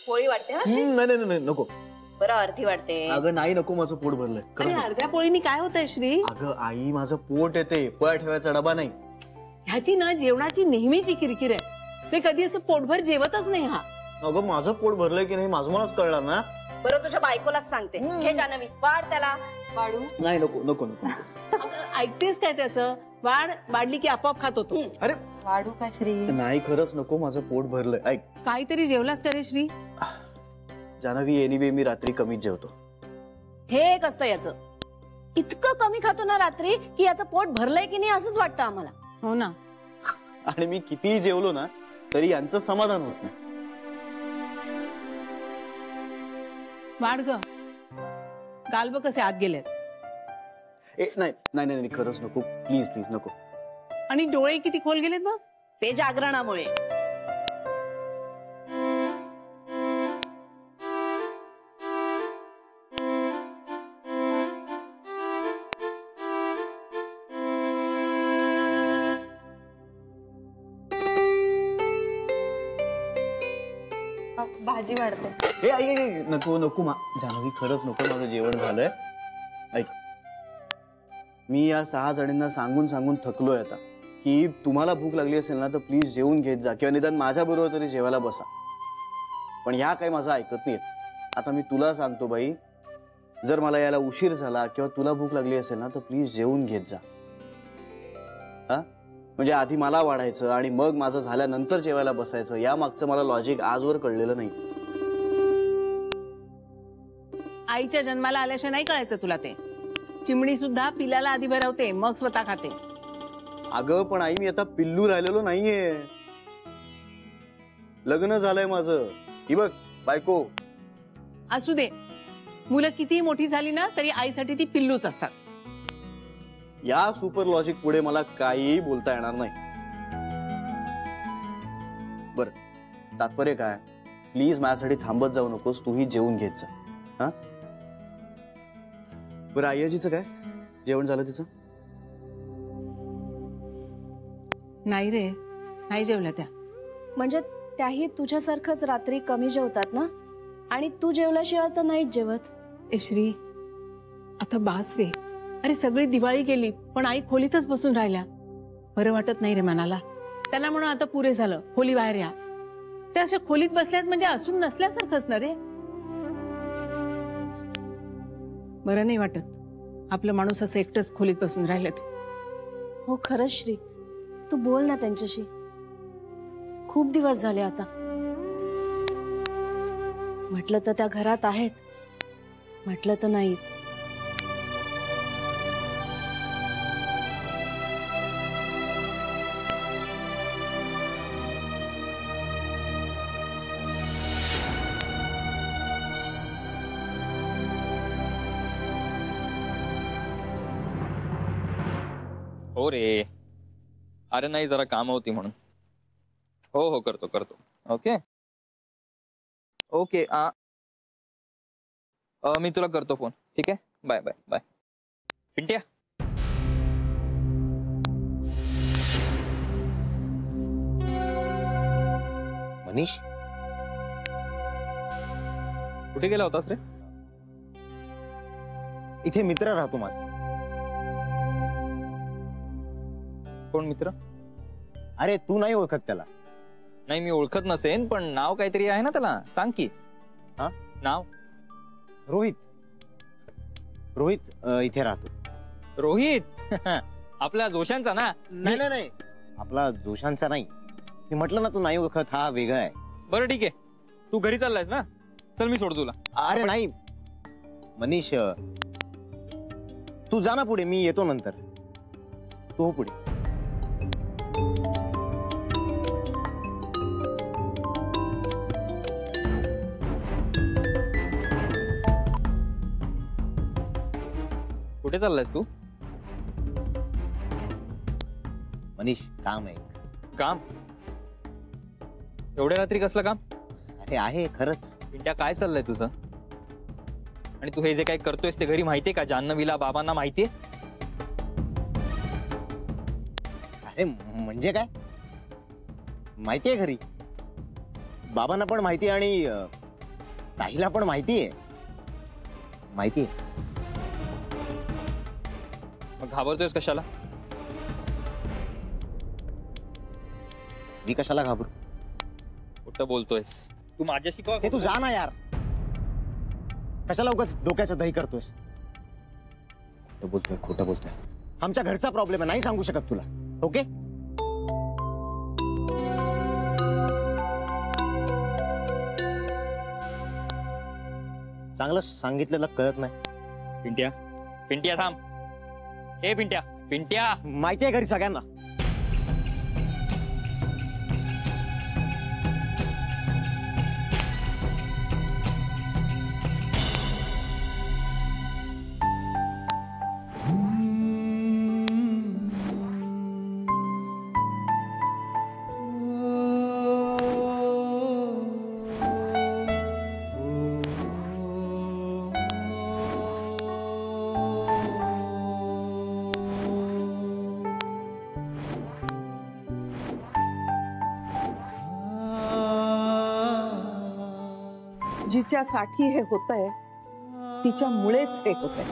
पोळी वाटते हा? नाही नाही नाही नको. बरं अर्धी वाटते. अगं नाही नको, माझं पोट भरलंय. आणि अर्ध्या पोळीनी काय होतंय श्री? अगं आई माझं पोट येते, पोळ्या ठेवायचा डबा नाही. ह्याची ना जेवणाची नेहमीची किरकिर आहे. ते कधी असं पोटभर जेवतच नाही हा. अगं माझं पोट भरलंय की नाही माझं मलाच कळणार ना. बरं तुझ्या बायकोलाच सांगते. घे जान्हवी वाढ त्याला. वाढू? नाही नको नको नको. अगं ऐकतेस काय त्याचं? वाढली की आपोआप खात होतो. अरे वाढू का श्री? नाही खरंच नको, माझं पोट भरलंय. ऐक काहीतरी जेवलास का रे श्री? जान्हवी एनिवे मी रात्री कमीच जेवतो. हे एक असतं याचं. इतकं कमी खातो ना रात्री की याचं पोट भरलंय की नाही असंच वाटतं आम्हाला. हो ना. आणि मी कितीही जेवलो ना तरी यांचं समाधान होत नाही. वाढ ग. गाल बघ कसे आत गेलेत. नाही नाही नाही खरंच नको, प्लीज प्लीज नको. आणि डोळे किती खोल गेलेत बघ. ते जागरणामुळे. भाजी वाढते. ए आई नको नको जान्हवी खरंच नको, माझं जेवण झालंय. ऐक मी या 6 जणींना सांगून सांगून थकलोय आता की तुम्हाला भूक लागली असेल ना तर प्लीज जेवून घेत जा किंवा निदान माझ्या बरोबर तरी जेवायला बसा. पण ह्या काही माझं ऐकत नाहीत. आता मी तुला सांगतो बाई, जर मला याला उशीर झाला किंवा तुला भूक लागली असेल ना तर प्लीज जेवून घेत जा. हा म्हणजे आधी मला वाढायचं आणि मग माझं झाल्यानंतर जेवायला बसायचं, या मागचं मला लॉजिक आजवर कळलेलं नाही. आईच्या जन्माला आल्याशिवाय नाही कळायचं तुला ते. चिमणी सुद्धा पिल्याला आधी भरवते मग स्वतः खाते. अगं पण आई मी आता पिल्लू राहिलेलो नाहीये, लग्न झालंय माझं. ही बघ बायको. असू दे, मुलं कितीही मोठी झाली ना तरी आईसाठी ती पिल्लूच असतात. या सुपर लॉजिक पुढे मला काहीही बोलता येणार नाही. बर तात्पर्य काय, प्लीज माझ्यासाठी थांबत जाऊ नकोस, तूही जेवून घेत जा. हा बरं आईजीचं काय जेवण झालं तिचं? नाही रे, नाही जेवल्या त्या. म्हणजे त्याही तुझ्यासारखंच रात्री कमी जेवतात ना, आणि तू जेवल्याशिवाय तर नाहीच जेवत. ए श्री आता बास रे. अरे सगळी दिवाळी गेली पण आई खोलीतच बसून राहिल्या. बरं वाटत नाही रे मनाला. त्यांना म्हणून आता पुरे झालं, खोली बाहेर या. त्या अशा खोलीत बसल्यात म्हणजे असून नसल्यासारखंच ना रे. बरं नाही वाटत आपलं माणूस असं एकटंच खोलीत बसून राहिलं ते. हो खरंच श्री, तू बोल ना त्यांच्याशी. खूप दिवस झाले आता. म्हटलं तर त्या घरात आहेत, म्हटलं तर नाहीत. हो रे. अरे नाही जरा काम होती म्हणून. हो हो करतो करतो. Okay okay. मी तुला करतो फोन. ठीक आहे, bye bye bye. Pintya Manish कुठे गेला होतास रे? इथे मित्र राहतो माझा. कोण मित्र? अरे तू नाही ओळखत त्याला? नाही मी ओळखत नसेन पण नाव काहीतरी आहे ना त्याला, सांग की. हा नाव? रोहित. रोहित इथे राहतो. रोहित आपल्या जोशांचा ना? नाही नाही नाही आपला जोशांचा नाही. मी म्हटलं ना तू नाही ओळखत, हा वेगळा आहे. बरं ठीक आहे, तू घरी चाललायस ना? चल मी सोडतो तुला. अरे नाही मनीष, तू जा ना पुढे, मी येतो नंतर. तू हो पुढे. कुठे चाललायस तू? मनीष काम आहे. काम? एवढ्या रात्री कसलं काम? अरे आहे खरंच. पिंट्या काय चाललंय तुझं? आणि तू हे जे काही करतोयस ते घरी माहितीये का? जान्हवीला बाबांना माहितीये? अरे म्हणजे काय? माहितीये घरी, बाबांना पण माहिती आणि ताईला पण माहितीये. मग घाबरतोयस कशाला? मी कशाला घाबरू? कुठं बोलतोयस तू माझ्याशी? हे तू जा ना यार. कशाला उगाच डोक्याचं दही करतोयस? खोटं बोलतोय. आमच्या घरचा प्रॉब्लेम आहे, नाही सांगू शकत तुला. ओके? चांगलं सांगितलेलं कळत नाही. पिंट्या, पिंट्या थांब. ए पिंट्या, पिंट्या. माहितीये घरी सगळ्यांना. जिच्यासाठी हे होतंय तिच्यामुळेच हे होतंय.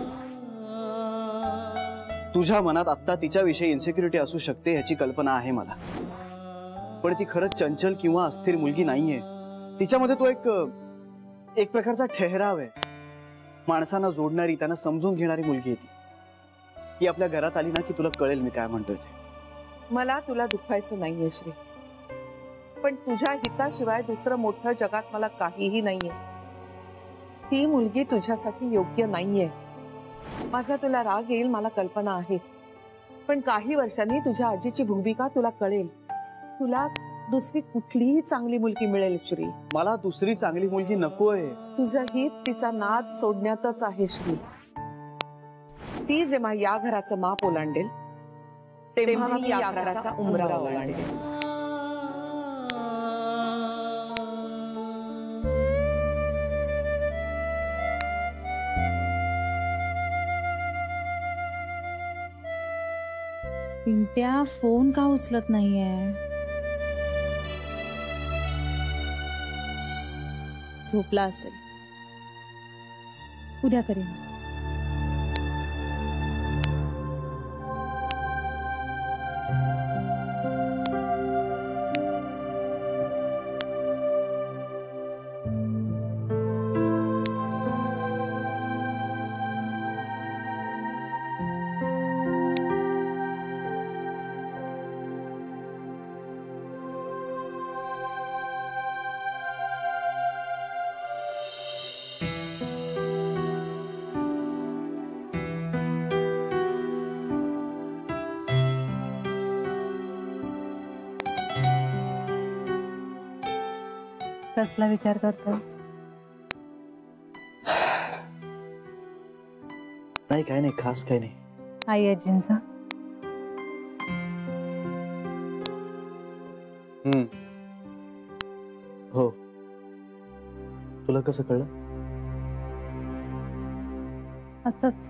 तुझ्या मनात आत्ता तिच्याविषयी इन्सिक्युरिटी असू शकते ह्याची कल्पना आहे मला, पण ती खरंच चंचल किंवा अस्थिर मुलगी नाहीये. तिच्यामध्ये तो एक प्रकारचा ठहराव आहे. माणसांना जोडणारी, त्यांना समजून घेणारी मुलगी आहे ती आपल्या घरात आली ना की तुला कळेल मी काय म्हणतोय ते. मला तुला दुखायचं नाहीये श्री, पण तुझ्या हिताशिवाय दुसरं मोठं जगात मला काहीही नाहीये. ती मुलगी तुझ्यासाठी योग्य नाहीये. माझा तुला राग येईल मला कल्पना आहे, पण काही वर्षांनी तुझ्या आजीची भूमिका तुला कळेल. तुला दुसरी कुठलीही चांगली मुलगी मिळेल श्री. मला दुसरी चांगली मुलगी नकोय. तुझं हित तिचा नाद सोडण्यातच आहे श्री. ती जेव्हा या घराचं माप ओलांडेल तेव्हा मी या घराचा उंबरा ओलांडेल. पिंट्या फोन का उचलत नाहीये? झोपला असेल. उद्या करेन. कसला विचार करतोस? नाही, काय नाही खास, काय नाही. आई आजींचा? हो. तुला कसं कळलं? असंच.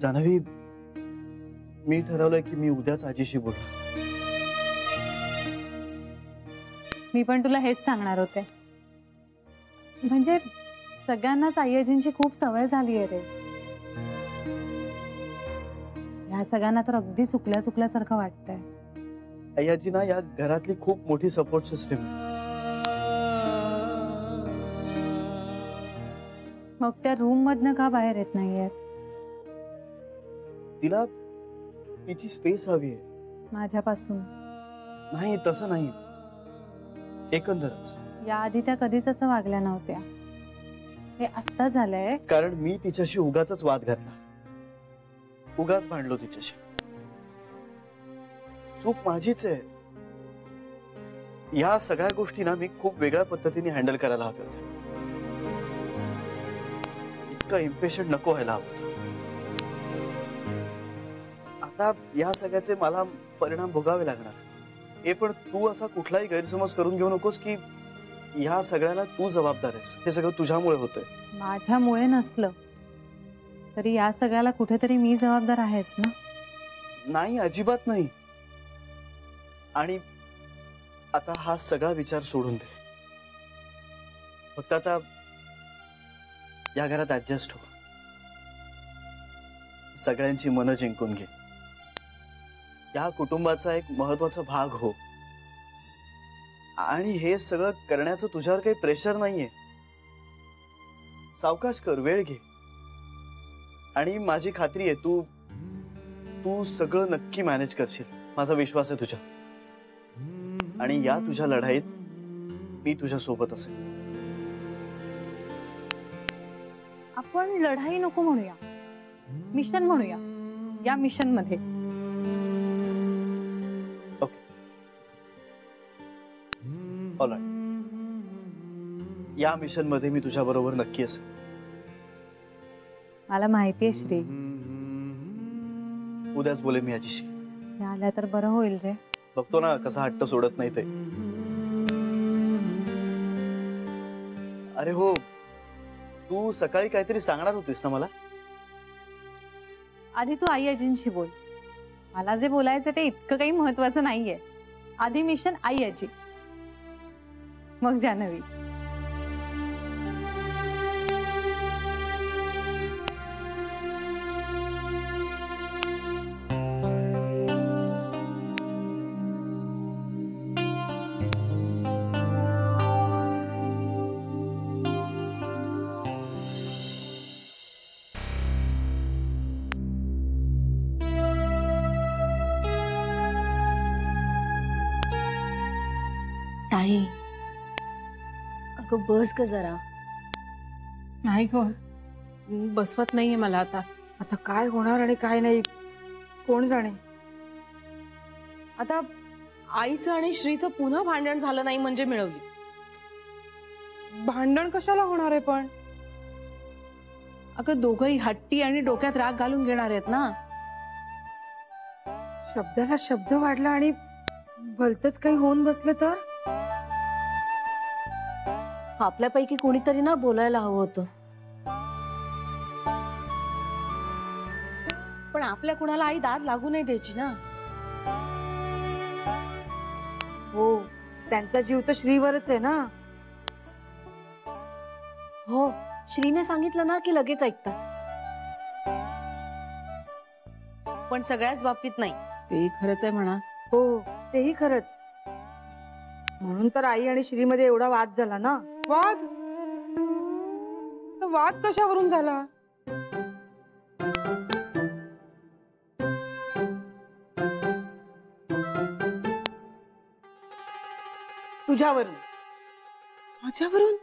जान्हवी, मी ठरवलंय की मी उद्याच आजीशी बोलतो. मी पण तुला हेच सांगणार होते. म्हणजे सगळ्यांनाच आई आजींची खूप सवय झाली आहे रे. ह्या सगळ्यांना तर अगदी चुकल्यासारखं वाटतंय. आई आजी ना या घरातली खूप मोठी सपोर्ट सिस्टम. मग त्या रूम मधनं का बाहेर येत नाहीयेत? तिला तिची स्पेस हवी आहे. माझ्यापासून नाही, तसं नाही, एकंदरच. याआधी त्या कधीच असं वागल्या नव्हत्या. हे आत्ता झालंय कारण मी तिच्याशी उगाच वाद घातला, उगाच भांडलो तिच्याशी. चूक माझीच आहे. या सगळ्या गोष्टी ना मी खूप वेगळ्या पद्धतीने हँडल करायला हव्या होत्या. इतकं इम्पेशंट नको व्हायला हवं. आता या सगळ्याचे मला परिणाम भोगावे लागणार. हे पण तू असा कुठलाही गैरसमज करून घेऊ नकोस की ह्या सगळ्याला तू जबाबदार आहेस. हे सगळं तुझ्यामुळे होतंय. माझ्यामुळे नसलं तरी या सगळ्याला कुठेतरी मी जबाबदार आहेच ना. नाही, अजिबात नाही. आणि आता हा सगळा विचार सोडून दे. फक्त आता या घरात ऍडजस्ट हो, सगळ्यांची मनं जिंकून घे, या कुटुंबाचा एक महत्वाचा भाग हो. आणि हे सगळं करण्याचं तुझ्यावर काही प्रेशर नाहीये. सावकाश कर, वेळ घे. आणि माझी खात्री आहे तू तू सगळं नक्की मॅनेज करशील. माझा विश्वास आहे तुझ्या. आणि या तुझ्या लढाईत मी तुझ्या सोबत असेल. आपण लढाई नको म्हणूया, मिशन म्हणूया. या मिशन मध्ये ऑलराईट, या मिशन मध्ये मी तुझ्या बरोबर नक्की असेल. मला माहितीये श्री, उद्याच बोले मी याच्याशी. या आल्या तर बरं होईल रे. बघतो ना कसा हट्ट सोडत नाही ते. अरे हो, तू सकाळी काहीतरी सांगणार होतीस ना मला. आधी तू आई आजींशी बोल. मला जे बोलायचं ते इतकं काही महत्वाचं नाहीये. आधी मिशन आई आजी, मग जान्हवी. ताई, अगं बस ग जरा. नाही ग, बसवत नाहीये मला आता. आता काय होणार आणि काय नाही कोण जाणे. आता आईचं आणि श्रीचं पुन्हा भांडण झालं नाही म्हणजे मिळवली. भांडण कशाला होणार आहे पण. अगं दोघंही हट्टी आणि डोक्यात राग घालून घेणार आहेत ना. शब्दाला शब्द वाढला आणि भलतच काही होऊन बसलं तर. आपल्यापैकी कोणीतरी ना बोलायला हवं होतं. पण आपल्या कुणाला आई दाद लागू नाही द्यायची ना. हो, त्यांचा जीव तर श्रीवरच आहे ना. हो, श्रीने सांगितलं ना की लगेच ऐकतात. पण सगळ्याच बाबतीत नाही. ते खरंच आहे म्हणा. हो, तेही खरंच. म्हणून तर आई आणि श्रीमध्ये एवढा वाद झाला ना. वाद? वाद कशावरून झाला? तुझ्यावरून. माझ्यावरून?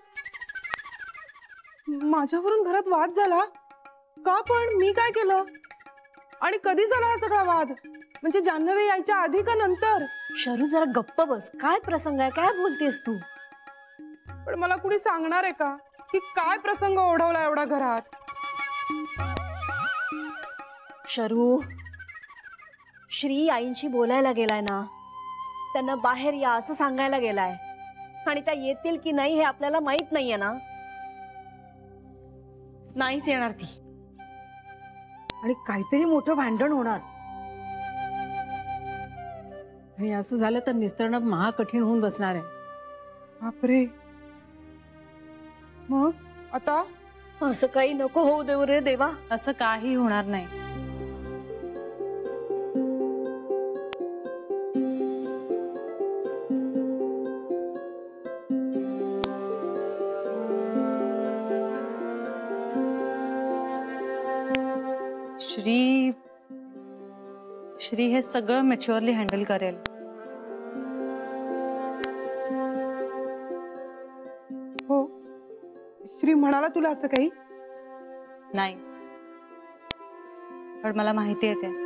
माझ्यावरून घरात वाद झाला का? पण मी काय केलं आणि कधी झाला हा सगळा वाद? म्हणजे जान्हवी यायच्या आधी का नंतर? शरू जरा गप्प बस. काय प्रसंग आहे? काय बोलतेस तू? पण मला कुणी सांगणार आहे का की काय प्रसंग ओढवला एवढा घरात? शरू, श्री आईंशी बोलायला गेलाय ना. त्यांना बाहेर या असं सांगायला गेलाय. आणि त्या येतील की नाही हे आपल्याला माहित नाहीये ना. नाहीच येणार ती. आणि काहीतरी मोठं भांडण होणार. आणि असं झालं तर निस्तरणं महाकठीण होऊन बसणार आहे. बापरे. मग आता? असं काही नको होऊ देऊ रे देवा. असं काही होणार नाही. श्री हे सगळं मॅच्युअरली हँडल करेल. हो, श्री म्हणाला तुला असं काही? नाही, पण मला माहिती आहे ते.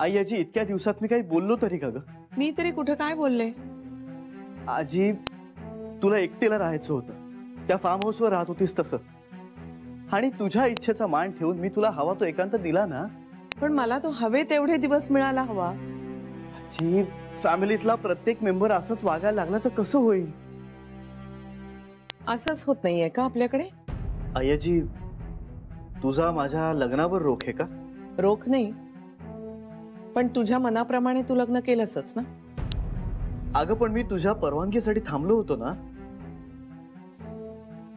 आई आजी, इतक्या दिवसात मी काही बोललो तरी का ग? मी तरी कुठं काय बोलले? आजी, तुला एकटीला राहायचं होतं. त्या फार्म हाऊसवर राहत होतीस तसं. आणि तुझ्या इच्छेचा मान ठेवून मी तुला हवा तो एकांत दिला ना. पण मला तो हवे तेवढे दिवस मिळाला हवा. आजी, फॅमिलीतला प्रत्येक मेंबर असंच वागायला लागला तर कसं होईल? असंच होत नाहीये का आपल्याकडे? आयाजी, तुझा माझ्या लग्नावर रोख आहे का? रोख नाही, पण तुझ्या मनाप्रमाणे तू लग्न केलंसच ना. अगं पण मी तुझ्या परवानगीसाठी थांबलो होतो ना.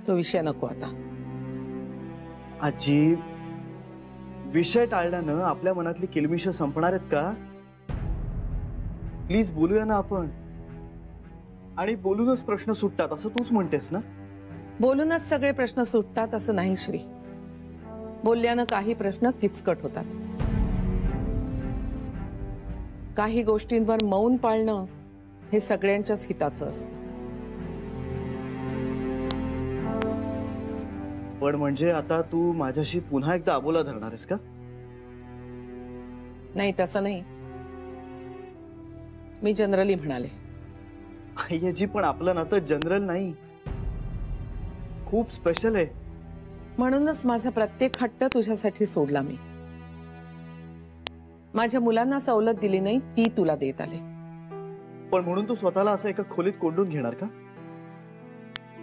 तो विषय नको आता. आजी, विषय टाळल्यानं आपल्या मनातली किलमिश संपणार आहेत का? प्लीज बोलूया ना आपण. आणि बोलूनच प्रश्न सुटतात असं तूच म्हणतेस ना? बोलूनच सगळे प्रश्न सुटतात असं नाही श्री. बोलल्यानं काही प्रश्न किचकट होतात. काही गोष्टींवर मौन पाळणं हे सगळ्यांच्याच हिताचं असतं. पण म्हणजे आता तू माझ्याशी पुन्हा एकदा अबोला धरणार आहेस का? नाही, तसं नाही. मी जनरली म्हणाले. आयाजी, पण आपलं नातं जनरल नाही, खूप स्पेशल आहे. म्हणूनच माझा प्रत्येक हट्ट तुझ्यासाठी सोडला मी. माझ्या मुलांना सवलत दिली नाही ती तुला देत आले. पण म्हणून तू स्वतःला असं एका खोलीत कोंडून घेणार का?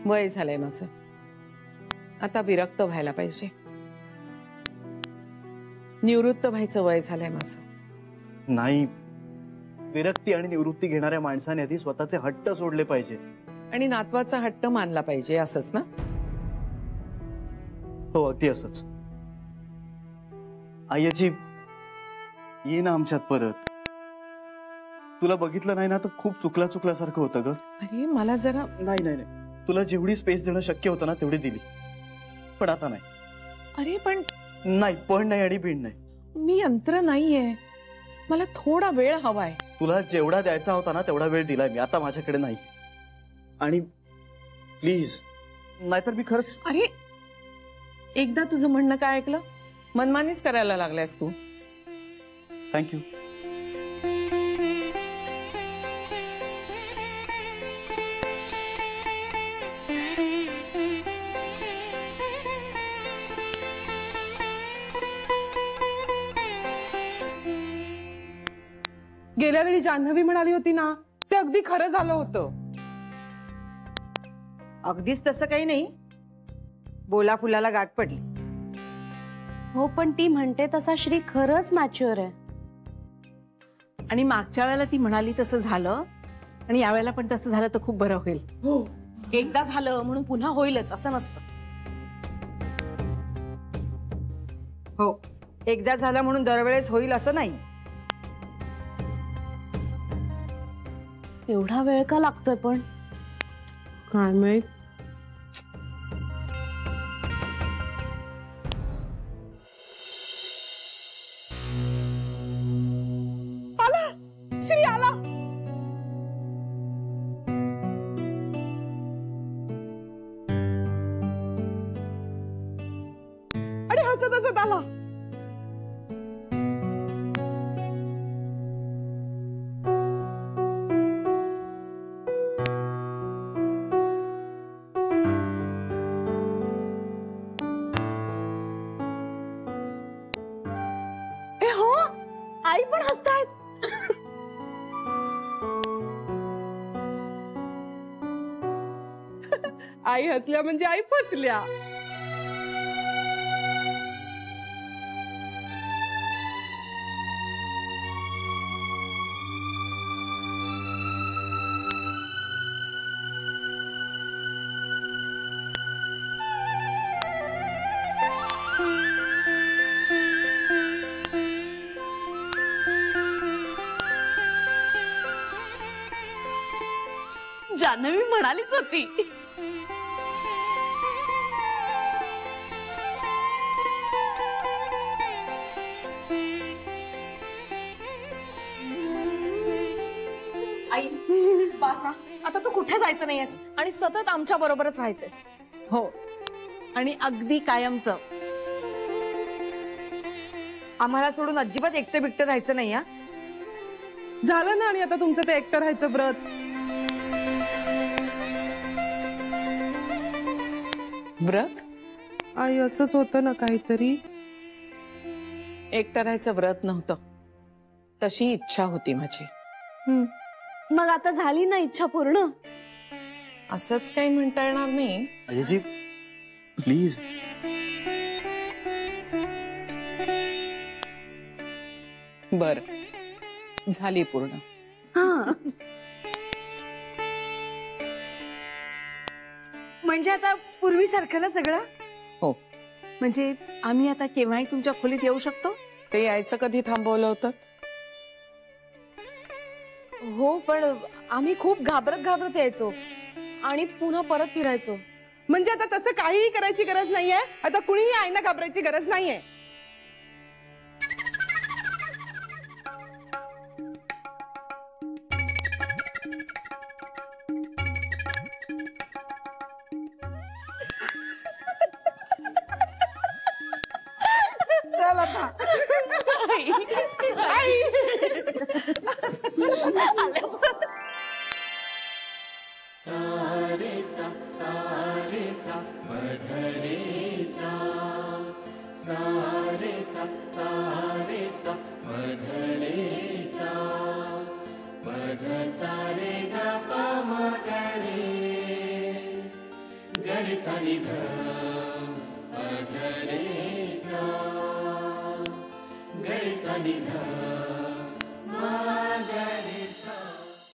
वय झालंय माझं, आता विरक्त व्हायला पाहिजे. निवृत्त व्हायचं वय झालंय माझं. नाही, विरक्ती आणि निवृत्ती घेणाऱ्या माणसाने आधी स्वतःचे हट्ट सोडले पाहिजे. आणि नातवाचा हट्ट मानला पाहिजे, असंच ना? हो, अगदी असंच. आयाजी, ये ना आमच्यात परत. तुला बघितलं नाही ना तर खूप चुकल्यासारखं होतं ग. अरे मला जरा. नाही नाही नाही, तुला जेवढी स्पेस देणं शक्य होतं ना तेवढी दिली, पण आता नाही. अरे पण नाही, पण नाही आणि बिन नाही. मी यंत्र नाहीये, मला थोडा वेळ हवाय. तुला जेवढा द्यायचा होता ना तेवढा वेळ दिलाय मी, आता माझ्याकडे नाही. आणि प्लीज, नाहीतर मी खरंच. अरे एकदा तुझं म्हणणं काय ऐकलं, मनमानीच करायला लागलायस तू. थँक्यू. गेल्या वेळी जान्हवी म्हणाली होती ना, ते अगदी खरं झालं होतं. अगदीच तसं काही नाही, बोला फुलाला गाठ पडली. हो, पण ती म्हणते तसा श्री खरंच मॅच्युअर आहे. आणि मागच्या वेळेला ती म्हणाली तसं झालं, आणि यावेळेला पण तसं झालं तर खूप बरं होईल. हो, एकदा झालं म्हणून पुन्हा होईलच असं नसतं. हो, एकदा झालं म्हणून दरवेळेस होईल असं नाही. एवढा वेळ का लागतोय पण? काय माहित. आला, श्री आला. आणि हसत हसत आला. आई पण हसतायत. आई हसल्या म्हणजे आई फसल्या. जान्हवी म्हणालीच होती. आई बासा, आता तू कुठे जायचं नाहीयेस आणि सतत आमच्या बरोबरच राहायचंयस. हो, आणि अगदी कायमचं. आम्हाला सोडून अजिबात एकटं बिकटं राहायचं नाही. हा, झालं ना. आणि आता तुमचं ते एकटं राहायचं व्रत. व्रत? आई, असंच होतं ना काहीतरी. एकटं राहायचं व्रत नव्हतं, तशी इच्छा होती माझी. मग आता झाली ना इच्छा पूर्ण? असंच काही म्हणता येणार नाही. अजयजी प्लीज. बर, झाली पूर्ण. हा, म्हणजे आता पूर्वीसारखं ना सगळं? हो. म्हणजे आम्ही आता केव्हाही तुमच्या खोलीत येऊ शकतो? ते यायचं कधी थांबवलं होतं? हो, पण आम्ही खूप घाबरत यायचो आणि पुन्हा परत फिरायचो. म्हणजे आता तसं काहीही करायची गरज नाहीये. आता कुणीही आईना घाबरायची गरज नाहीये. चल आता. गरी सा नि ध मा ग